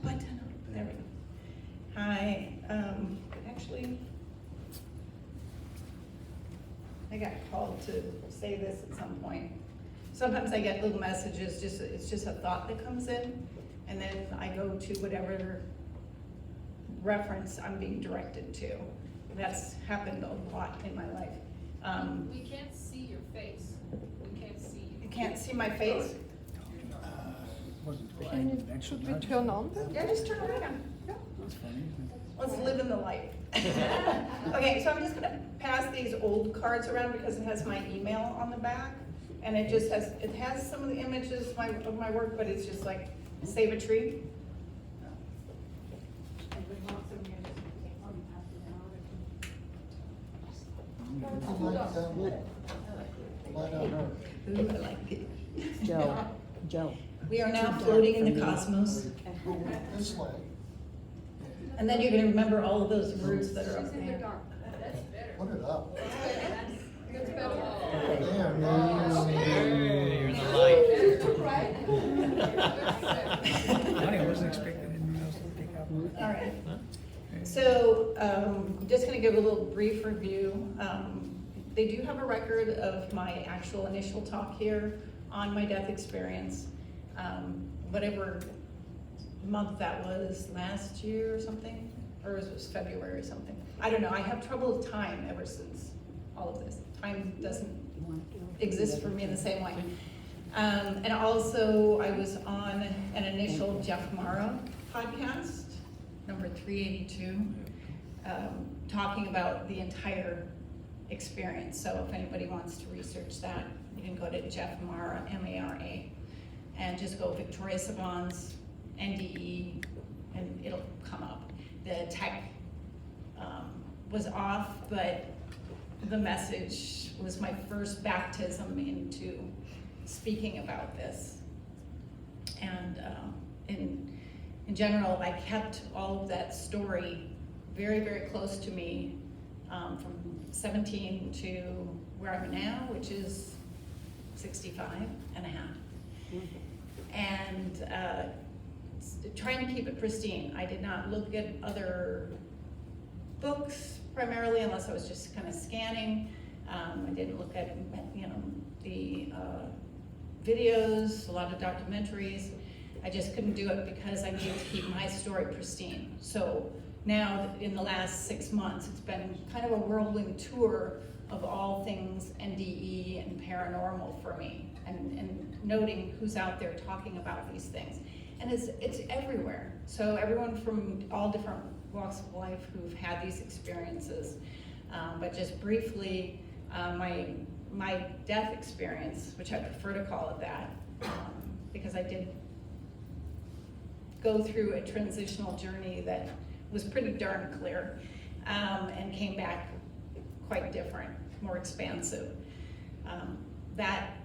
button. There we go. Hi, actually, I got called to say this at some point. Sometimes I get little messages, it's just a thought that comes in, and then I go to whatever reference I'm being directed to. That's happened a lot in my life. We can't see your face. We can't see you. You can't see my face? Should we turn on then? Yeah, just turn around. Yeah. That's funny. Let's live in the light. Okay, so I'm just gonna pass these old cards around because it has my email on the back. And it just has, it has some of the images of my work, but it's just like, save a tree. Ooh, I like it. Joe. We are now floating in the cosmos. This way. And then you're gonna remember all of those words that are up She's in the there. dark. That's better. Put it up. That's better. There, Hey, you're in the light. Right? Funny, I wasn't expecting anything else to pick up. All right. So, I'm just gonna give a little brief review. They do have a record of my actual initial talk here on my death experience. Whatever month that was, last year or something, or it was February or something. I don't know, I have trouble with time ever since all of this. Time doesn't exist for me in the same way. And also, I was on an initial Jeff Mara podcast, number 382, talking about the entire experience. So if anybody wants to research that, you can go to Jeff Mara, M-A-R-A, and just go Victoria Sebanz, NDE, and it'll come up. The tech was off, but the message was my first baptism into speaking about this. And in general, I kept all of that story very, very close to me from 17 to where I'm now, which is 65 and a half. And trying to keep it pristine. I did not look at other books primarily unless I was just kind of scanning. I didn't look at, the videos, a lot of documentaries. I just couldn't do it because I needed to keep my story pristine. So now in the last 6 months, it's been kind of a whirlwind tour of all things NDE and paranormal for me, and noting who's out there talking about these things. And it's everywhere. So everyone from all different walks of life who've had these experiences. But just briefly, my death experience, which I prefer to call it that, because I did go through a transitional journey that was pretty darn clear, and came back quite different, more expansive. That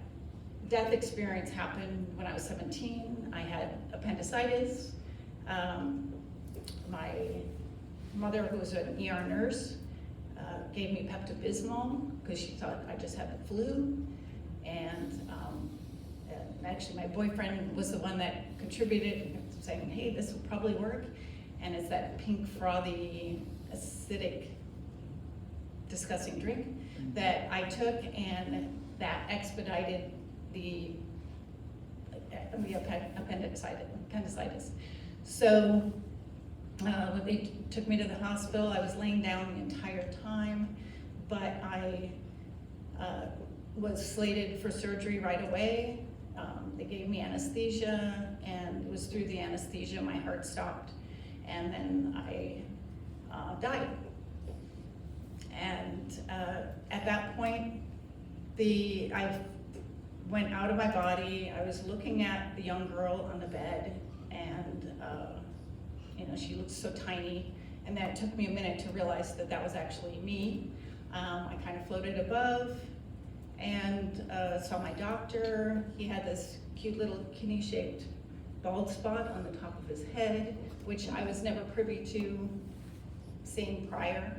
death experience happened when I was 17. I had appendicitis. My mother, who was an ER nurse, gave me Pepto-Bismol because she thought I just had the flu. And actually my boyfriend was the one that contributed, saying, hey, this will probably work. And it's that pink, frothy, acidic, disgusting drink that I took, and that expedited the appendicitis. So when they took me to the hospital, I was laying down the entire time, but I was slated for surgery right away. They gave me anesthesia, and it was through the anesthesia my heart stopped, and then I died. And at that point, I went out of my body. I was looking at the young girl on the bed, and she looked so tiny, and then it took me a minute to realize that that was actually me. I kind of floated above and saw my doctor. He had this cute little kidney-shaped bald spot on the top of his head, which I was never privy to seeing prior.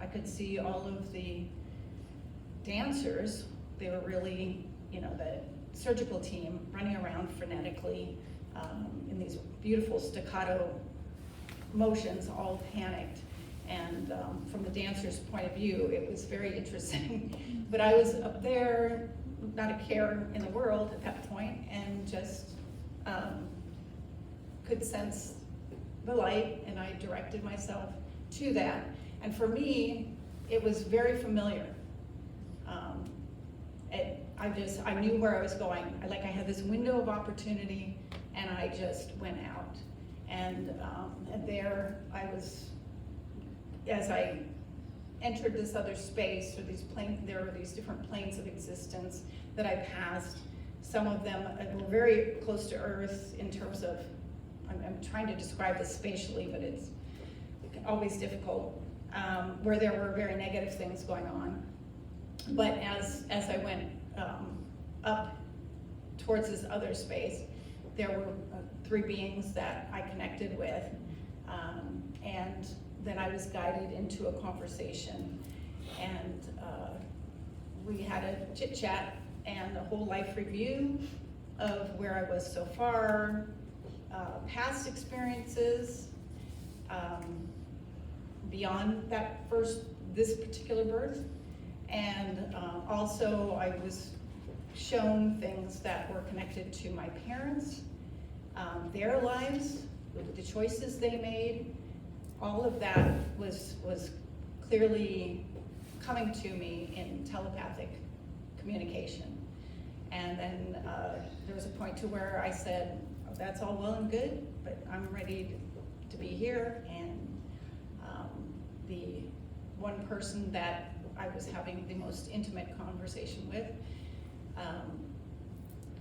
I could see all of the dancers. They were really, the surgical team running around frenetically, in these beautiful staccato motions, all panicked. And from the dancer's point of view, it was very interesting. But I was up there, not a care in the world at that point, and just could sense the light, and I directed myself to that. And for me, it was very familiar. I knew where I was going. I had this window of opportunity, and I just went out. And there I was, as I entered this other space, or there were these different planes of existence that I passed. Some of them were very close to Earth in terms of, I'm trying to describe this spatially, but it's always difficult, where there were very negative things going on. But as I went up towards this other space, there were 3 beings that I connected with, and then I was guided into a conversation, and we had a chit chat and a whole life review of where I was so far, past experiences, beyond this particular birth, and also I was shown things that were connected to my parents, their lives, the choices they made. All of that was clearly coming to me in telepathic communication. And then there was a point to where I said, oh, that's all well and good, but I'm ready to be here. And the one person that I was having the most intimate conversation with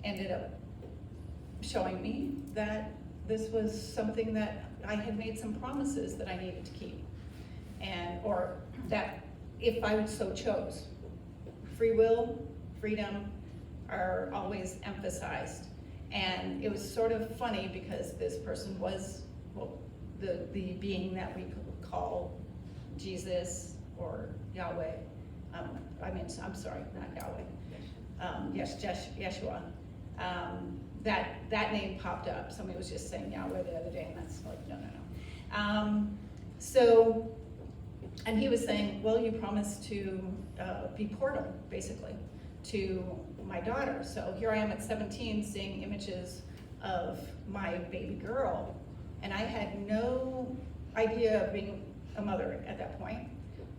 ended up showing me that this was something that I had made some promises that I needed to keep, or that if I so chose. Free will, freedom are always emphasized. And it was sort of funny because this person was, well, the being that we call Jesus or Yahweh. I'm sorry, not Yahweh. Yes, Yeshua. That name popped up. Somebody was just saying Yahweh the other day, and that's like, no. And he was saying, well, you promised to be portal, basically, to my daughter. So here I am at 17 seeing images of my baby girl, and I had no idea of being a mother at that point.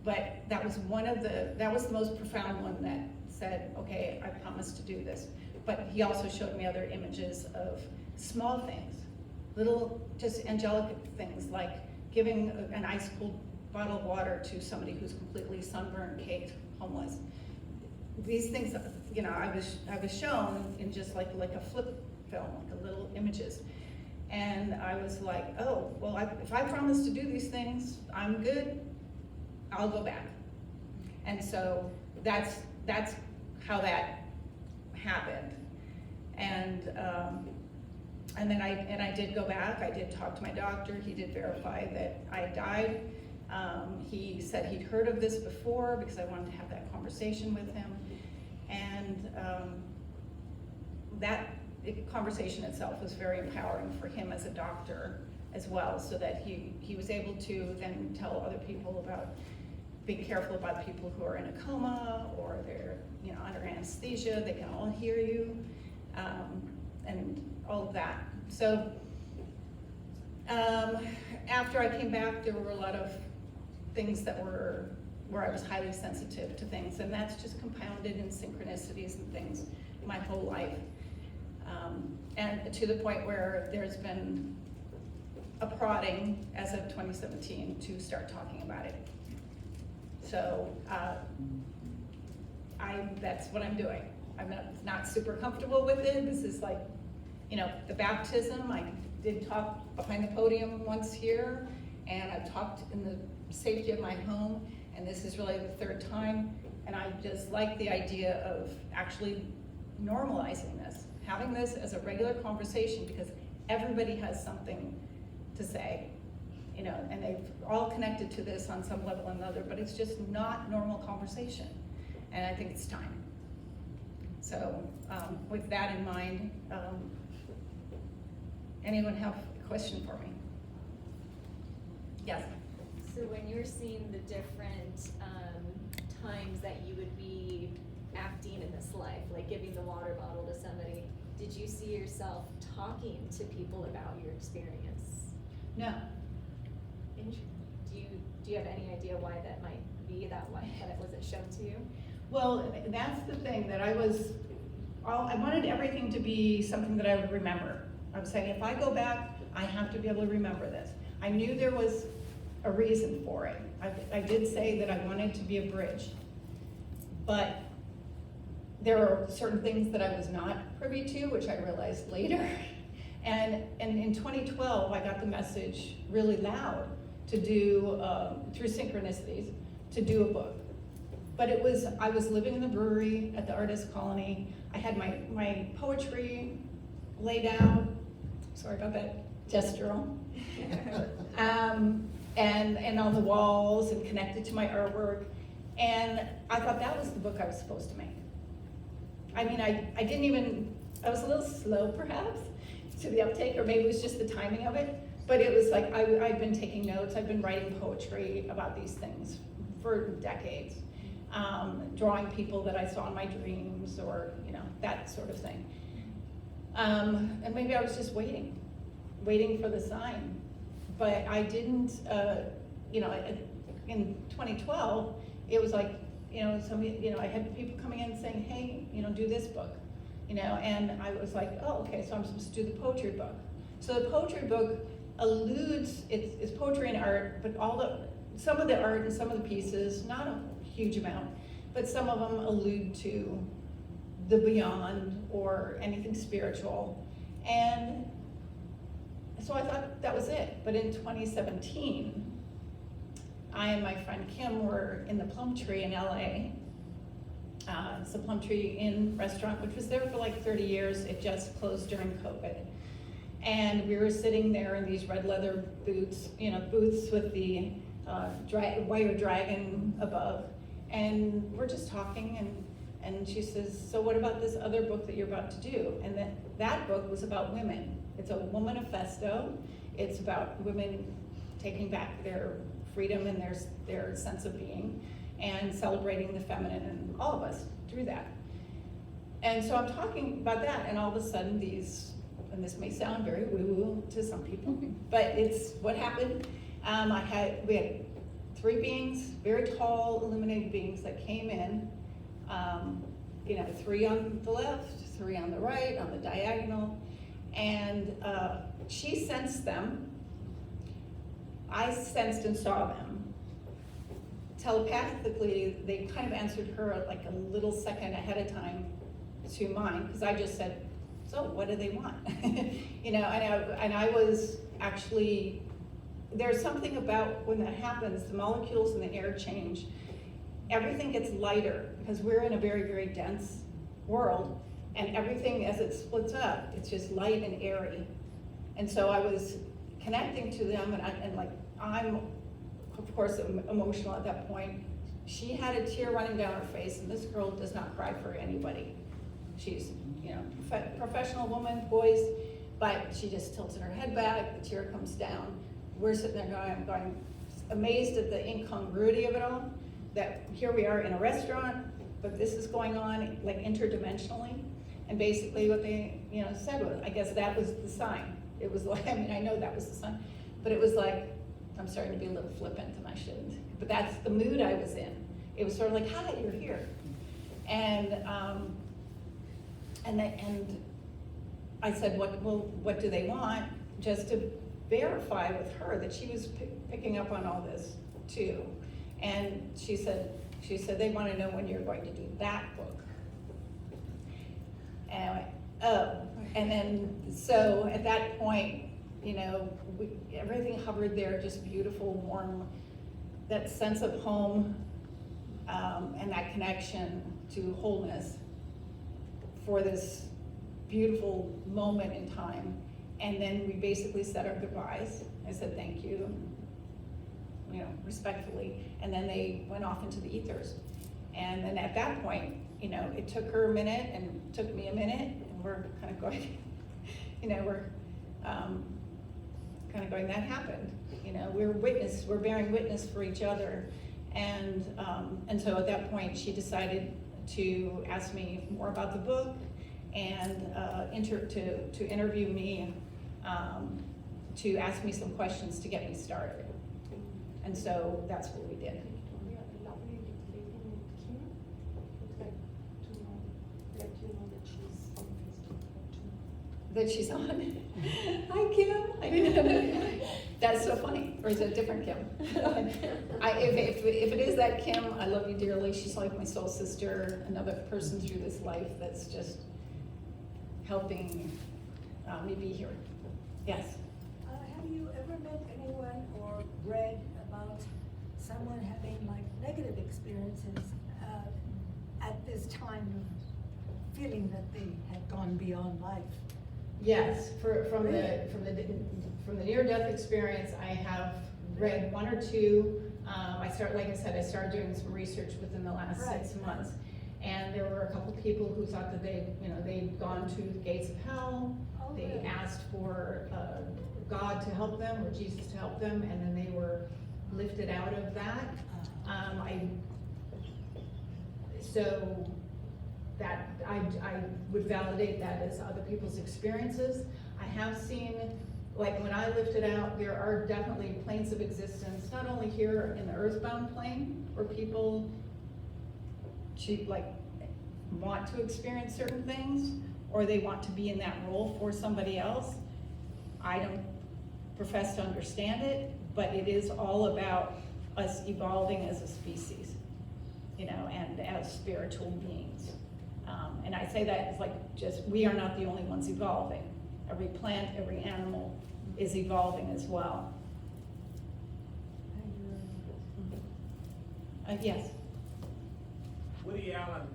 But that was the most profound one that said, okay, I promised to do this. But he also showed me other images of small things, little just angelic things, like giving an ice cold bottle of water to somebody who's completely sunburned, caked, homeless. These things, I was shown in just like a flip film, like little images. And I was like, oh, well, if I promise to do these things, I'm good, I'll go back. And so that's how that happened. And then I did go back. I did talk to my doctor. He did verify that I died. He said he'd heard of this before because I wanted to have that conversation with him. And that conversation itself was very empowering for him as a doctor as well, so that he was able to then tell other people about being careful about people who are in a coma or they're under anesthesia. They can all hear you, and all of that. So after I came back, there were a lot of things that were where I was highly sensitive to things, and that's just compounded in synchronicities and things my whole life. And to the point where there's been a prodding as of 2017 to start talking about it. So that's what I'm doing. I'm not super comfortable with it. This is like, the baptism. I did talk behind the podium once here, and I've talked in the safety of my home, and this is really the 3rd time. And I just like the idea of actually normalizing this, having this as a regular conversation, because everybody has something to say, and they've all connected to this on some level or another, but it's just not normal conversation. And I think it's time. So with that in mind, Anyone have a question for me? Yes. So when you're seeing the different times that you would be acting in this life, like giving the water bottle to somebody, did you see yourself talking to people about your experience? No. Do you have any idea why that might be that way, that it wasn't shown to you? Well, that's the thing, that I wanted everything to be something that I would remember. I was saying, if I go back, I have to be able to remember this. I knew there was a reason for it. I did say that I wanted to be a bridge, but there are certain things that I was not privy to, which I realized later. And in 2012, I got the message really loud to do, through synchronicities, to do a book. But I was living in the brewery at the artist colony. I had my poetry laid out. Sorry about that gestural. And on the walls and connected to my artwork. And I thought that was the book I was supposed to make. I mean, I was a little slow perhaps to the uptake, or maybe it was just the timing of it, but it was like, I'd been taking notes, I've been writing poetry about these things for decades. Drawing people that I saw in my dreams, or, that sort of thing. And maybe I was just waiting for the sign. But I didn't, in 2012, it was like, somebody, I had people coming in saying, hey, do this book, and I was like, oh, okay, so I'm supposed to do the poetry book. So the poetry book alludes, it's poetry and art, but some of the art and some of the pieces, not a huge amount, but some of them allude to the beyond or anything spiritual. And so I thought that was it. But in 2017, I and my friend Kim were in the Plum Tree in LA. It's a Plum Tree Inn restaurant, which was there for like 30 years. It just closed during COVID. And we were sitting there in these red leather booths with the wire dragon above. And we're just talking, and she says, so what about this other book that you're about to do? And that book was about women. It's a womanifesto. It's about women taking back their freedom and their sense of being, and celebrating the feminine in all of us through that. And so I'm talking about that, and all of a sudden and this may sound very woo-woo to some people, but it's what happened. We had 3 beings, very tall, illuminated beings that came in, 3 on the left, 3 on the right, on the diagonal, and she sensed them. I sensed and saw them. Telepathically, they kind of answered her like a little second ahead of time to mine, because I just said, so what do they want? And I was actually, there's something about when that happens, the molecules in the air change, everything gets lighter, because we're in a very, very dense world, and everything as it splits up, it's just light and airy. And so I was connecting to them, and I'm of course emotional at that point. She had a tear running down her face, and this girl does not cry for anybody. She's, professional woman, poised, but she just tilted her head back, the tear comes down. We're sitting there going amazed at the incongruity of it all, that here we are in a restaurant, but this is going on like interdimensionally. And basically what they, said was, I guess that was the sign. It was like, I know that was the sign, but it was like, I'm starting to be a little flippant, and I shouldn't, but that's the mood I was in. It was sort of like, hi, you're here. And I said, what do they want? Just to verify with her that she was picking up on all this too. And she said they want to know when you're going to do that book. And I went, oh. And then, so at that point, everything hovered there, just beautiful, warm, that sense of home, and that connection to wholeness for this beautiful moment in time. And then we basically said our goodbyes. I said thank you, respectfully. And then they went off into the ethers. And then at that point, it took her a minute and took me a minute, and we're kind of going, kind of going, that happened. You know, we're bearing witness for each other. And so at that point, she decided to ask me more about the book and to interview me, to ask me some questions to get me started. And so that's what we did. That she's on. Hi, Kim. I didn't know that. That's so funny. Or is it a different Kim? If it is that Kim, I love you dearly. She's like my soul sister, another person through this life that's just helping me be here. Yes. Have you ever met anyone or read about someone having like negative experiences at this time of feeling that they had gone beyond life? Yes, from the near-death experience, I have read one or two. I started doing some research within the last 6 months, and there were a couple people who thought that they'd gone to the gates of hell. They asked for God to help them or Jesus to help them, and then they were lifted out of that. So that I would validate that as other people's experiences. I have seen, like when I lifted out, there are definitely planes of existence, not only here in the earthbound plane, where people want to experience certain things, or they want to be in that role for somebody else. I don't profess to understand it, but it is all about us evolving as a species, and as spiritual beings. And I say that as we are not the only ones evolving. Every plant, every animal is evolving as well. Yes. Woody Allen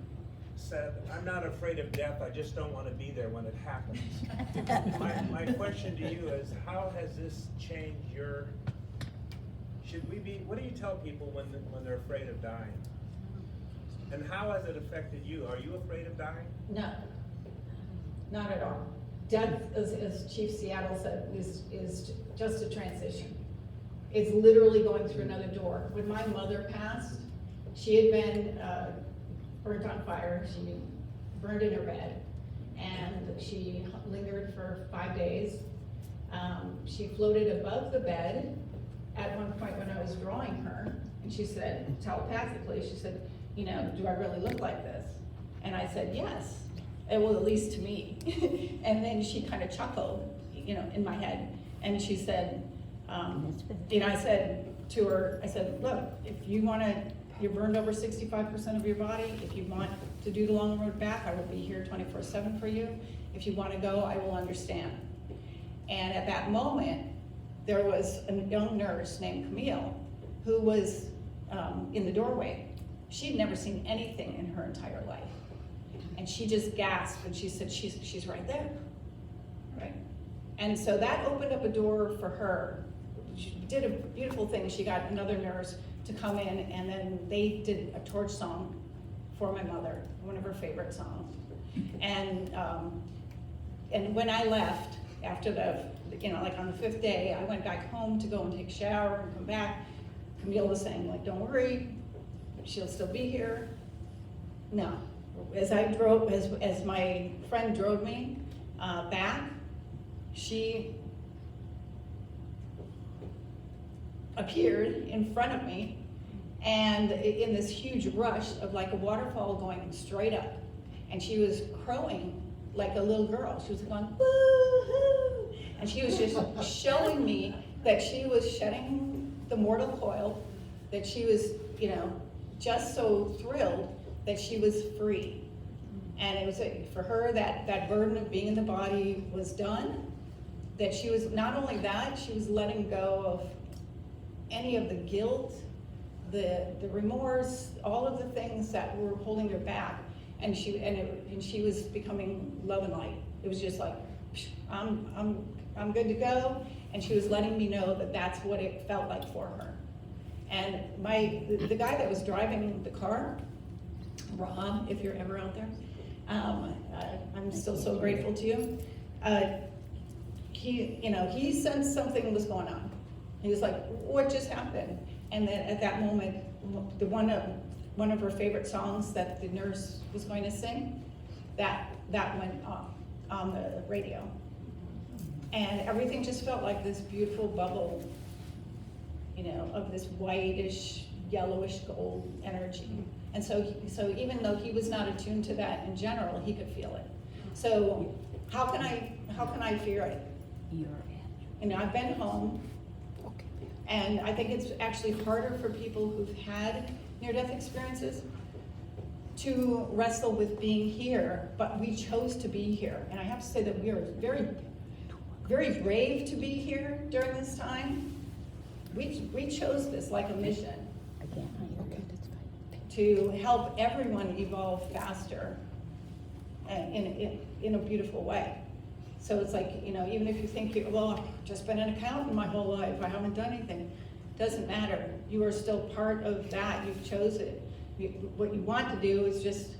said, "I'm not afraid of death, I just don't want to be there when it happens." My question to you is, how has this changed what do you tell people when they're afraid of dying? And how has it affected you? Are you afraid of dying? No, not at all. Death, as Chief Seattle said, is just a transition. It's literally going through another door. When my mother passed, she had been burnt on fire. She burned in her bed, and she lingered for 5 days. She floated above the bed at one point when I was drawing her, and she said, telepathically, she said, do I really look like this? And I said, yes. Well, at least to me. And then she kind of chuckled, in my head. And she said, I said to her, I said, look, if you you're burned over 65% of your body. If you want to do the long road back, I will be here 24/7 for you. If you want to go, I will understand. And at that moment, there was a young nurse named Camille who was in the doorway. She'd never seen anything in her entire life. And she just gasped and she said, she's right there, right? And so that opened up a door for her. She did a beautiful thing. She got another nurse to come in, and then they did a torch song for my mother, one of her favorite songs. And when I left, after on the 5th day, I went back home to go and take a shower and come back. Camille was saying, don't worry, she'll still be here. No. As my friend drove me back, she appeared in front of me, and in this huge rush of like a waterfall going straight up, and she was crowing like a little girl. She was going, woo-hoo, and she was just showing me that she was shedding the mortal coil, that she was, just so thrilled that she was free. And it was for her that burden of being in the body was done, that she was, not only that, she was letting go of any of the guilt, the remorse, all of the things that were holding her back, and she was becoming love and light. It was just like, I'm good to go, and she was letting me know that that's what it felt like for her. And the guy that was driving the car, Rob, if you're ever out there, I'm still so grateful to you. he sensed something was going on. He was like, what just happened? And then at that moment, one of her favorite songs that the nurse was going to sing, that went on the radio. And everything just felt like this beautiful bubble, of this whitish, yellowish gold energy. And so even though he was not attuned to that in general, he could feel it. So how can I fear it? I've been home, and I think it's actually harder for people who've had near-death experiences to wrestle with being here, but we chose to be here. And I have to say that we are very, very brave to be here during this time. We chose this like a mission to help everyone evolve faster in a beautiful way. So it's like, even if you think, I've just been an accountant my whole life, I haven't done anything, doesn't matter. You are still part of that, you've chosen it. What you want to do is just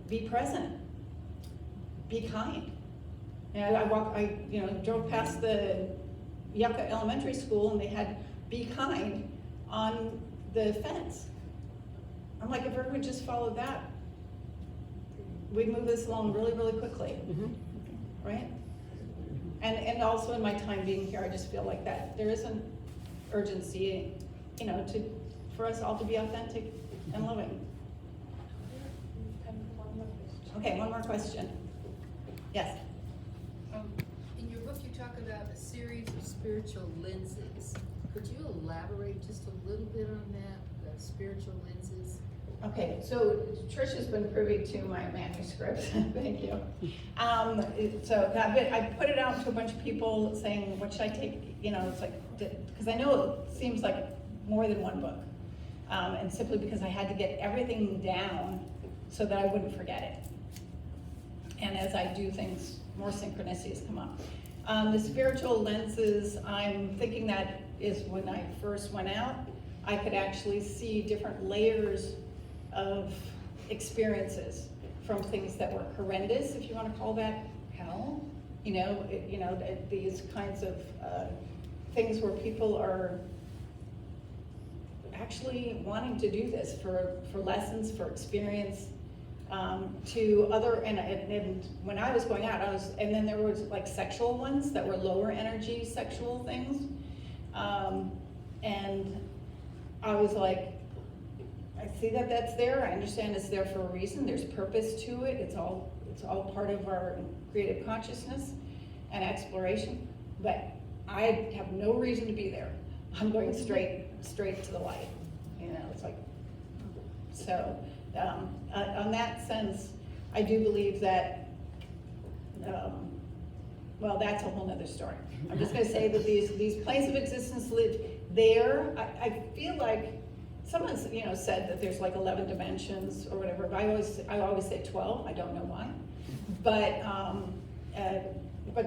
be present, be kind. And I drove past the Yucca Elementary School and they had "Be Kind" on the fence. I'm like, if everyone just followed that, we'd move this along really, really quickly, right? And also in my time being here, I just feel like that there is an urgency, for us all to be authentic and loving. Okay, one more question. Yes. In your book, you talk about a series of spiritual lenses. Could you elaborate just a little bit on that, the spiritual lenses? Okay, so Trish has been privy to my manuscript. Thank you. So that bit, I put it out to a bunch of people saying, what should I take? It's like, because I know it seems like more than one book. And simply because I had to get everything down so that I wouldn't forget it. And as I do things, more synchronicities come up. The spiritual lenses, I'm thinking that is when I first went out, I could actually see different layers of experiences, from things that were horrendous, if you want to call that hell, these kinds of things where people are actually wanting to do this for lessons, for experience, to other, and when I was going out, and then there was like sexual ones that were lower energy sexual things, and I was like, I see that that's there. I understand it's there for a reason. There's purpose to it. It's all part of our creative consciousness and exploration. But I have no reason to be there. I'm going straight to the light. It's like, so on that sense, I do believe that. Well, that's a whole nother story. I'm just going to say that these planes of existence live there. I feel like. Someone, said that there's like 11 dimensions or whatever, but I always say 12, I don't know why. But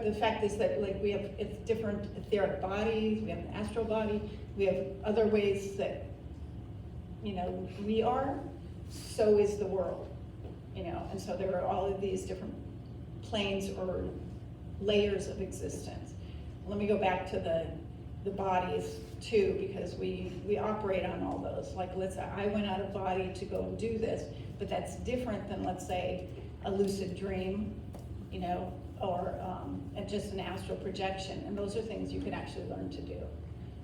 the fact is that we have different etheric bodies, we have an astral body, we have other ways that, we are, so is the world, and so there are all of these different planes or layers of existence. Let me go back to the bodies too, because we operate on all those. Like, let's say I went out of body to go and do this, but that's different than, let's say, a lucid dream, or just an astral projection. And those are things you can actually learn to do.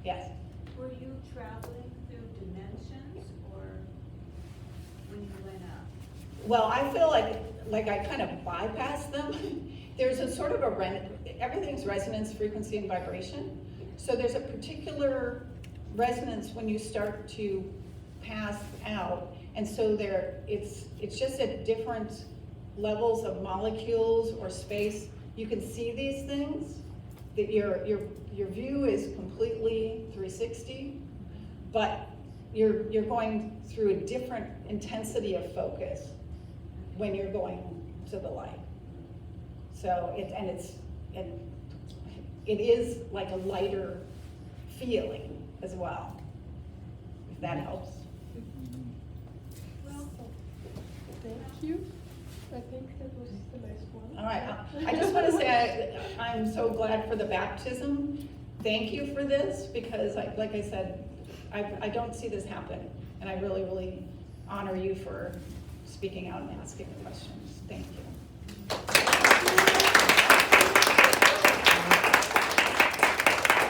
Yes? Were you traveling through dimensions, or when you went up? Well, I feel like I kind of bypassed them. There's a sort of everything's resonance, frequency, and vibration. So there's a particular resonance when you start to pass out, and so it's just at different levels of molecules or space. You can see these things. That your view is completely 360, but you're going through a different intensity of focus when you're going to the light. So it is like a lighter feeling as well, if that helps. Well, thank you. I think that was the last one. All right, I just want to say I'm so glad for the baptism. Thank you for this, because like I said, I don't see this happen. And I really, really honor you for speaking out and asking the questions. Thank you.